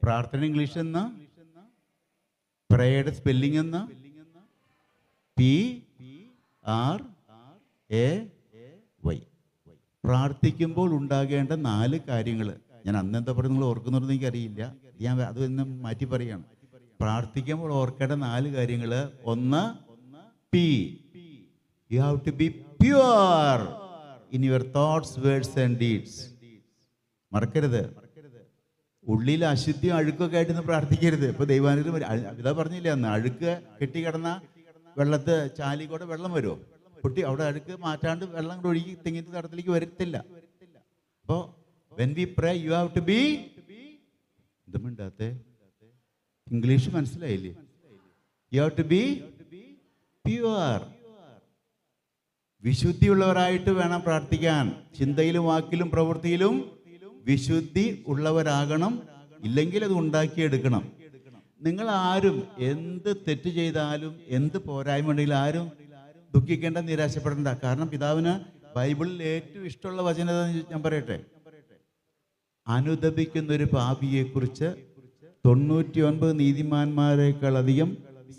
പ്രാർത്ഥന ഇംഗ്ലീഷ് എന്ന പ്രേയുടെ സ്പെല്ലിംഗ് എന്ന PRAY. പ്രാർത്ഥിക്കുമ്പോൾ ഉണ്ടാകേണ്ട 4 കാര്യങ്ങൾ. ഞാൻ അന്ന് എന്താ പറയുക നിങ്ങൾ ഓർക്കുന്നുണ്ടെന്ന് എനിക്കറിയില്ല, ഞാൻ അത് തന്നെ മാറ്റി പറയുകയാണ്. പ്രാർത്ഥിക്കുമ്പോൾ ഓർക്കേണ്ട 4 കാര്യങ്ങൾ. ഒന്ന്, P. You have to be pure in your thoughts, words and deeds. മറക്കരുത്. ഉള്ളിൽ അശുദ്ധിയും അഴുക്കൊക്കെ ആയിട്ടൊന്ന് പ്രാർത്ഥിക്കരുത്. ഇപ്പൊ ദൈവാനുഗ്രഹം ഇതാ പറഞ്ഞില്ലേ അന്ന്, അഴുക്ക് കെട്ടിക്കിടന്ന വെള്ളത്ത് ചാലി കൂടെ വെള്ളം വരുമോ? കുട്ടി അവിടെ അഴുക്ക് മാറ്റാണ്ട് വെള്ളം കൂടെ ഒഴുകി തെങ്ങിന്റെ തടത്തിലേക്ക് വരത്തില്ല. അപ്പോ when we pray you have to be, ഇതുമിണ്ടാത്തെ ഇംഗ്ലീഷ് മനസ്സിലായില്ലേ? You have to be pure. വിശുദ്ധിയുള്ളവരായിട്ട് വേണം പ്രാർത്ഥിക്കാൻ. ചിന്തയിലും വാക്കിലും പ്രവൃത്തിയിലും വിശുദ്ധി ഉള്ളവരാകണം. ഇല്ലെങ്കിൽ അത് ഉണ്ടാക്കിയെടുക്കണം. നിങ്ങൾ ആരും എന്ത് തെറ്റ് ചെയ്താലും എന്ത് പോരായ്മ ഉണ്ടെങ്കിലും ആരും ദുഃഖിക്കേണ്ട, നിരാശപ്പെടേണ്ട. കാരണം പിതാവിന് ബൈബിളിൽ ഏറ്റവും ഇഷ്ടമുള്ള വചനം ഞാൻ പറയട്ടെ, അനുദപിക്കുന്നൊരു പാപിയെക്കുറിച്ച് 99 നീതിമാന്മാരെക്കാൾ അധികം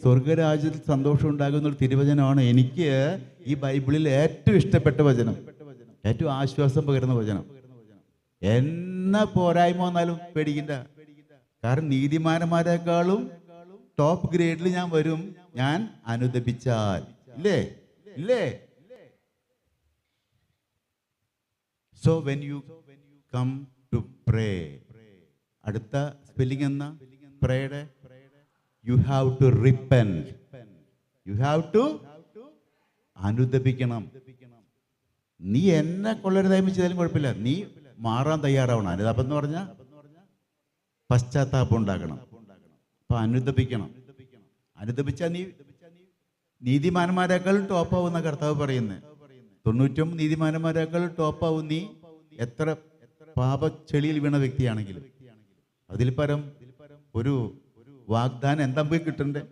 സ്വർഗരാജ്യത്തിൽ സന്തോഷം ഉണ്ടാകുന്ന ഒരു തിരുവചനമാണ് എനിക്ക് ഈ ബൈബിളിൽ ഏറ്റവും ഇഷ്ടപ്പെട്ട വചനം, ഏറ്റവും ആശ്വാസം പകരുന്ന വചനം. എന്ന പോരായ്മ വന്നാലും പേടിക്കണ്ട. കാരണം നീതിമാന്മാരെക്കാളും ടോപ്പ് ഗ്രേഡിൽ ഞാൻ വരും, ഞാൻ അനുദപിച്ചാൽ. ഇല്ലേ? ഇല്ലേ? So when you come to pray, അടുത്ത സ്പെല്ലിംഗ് എന്ന പ്രേയുടെ you have to repent. You have to അനുദപിക്കണം. നീ എന്നെ കൊള്ളരുതായ്മ ചെയ്താലും കുഴപ്പമില്ല, നീ മാറാൻ തയ്യാറാവണം. അനുതാപം എന്ന് പറഞ്ഞാൽ പശ്ചാത്താപം ഉണ്ടാക്കണം. അപ്പൊ അനുദപിക്കണം. അനുദപിച്ചാൽ നീ നീതിമാന്മാരെക്കാൾ ടോപ്പാവുന്ന കർത്താവ് പറയുന്നത്. 99 നീതിമാന്മാരെക്കാൾ ടോപ്പാവും നീ, എത്ര പാപച്ചെളിയിൽ വീണ വ്യക്തിയാണെങ്കിലും. അതിൽ പരം ഒരു വാഗ്ദാനം എന്താ പോയി കിട്ടണ്ടേ?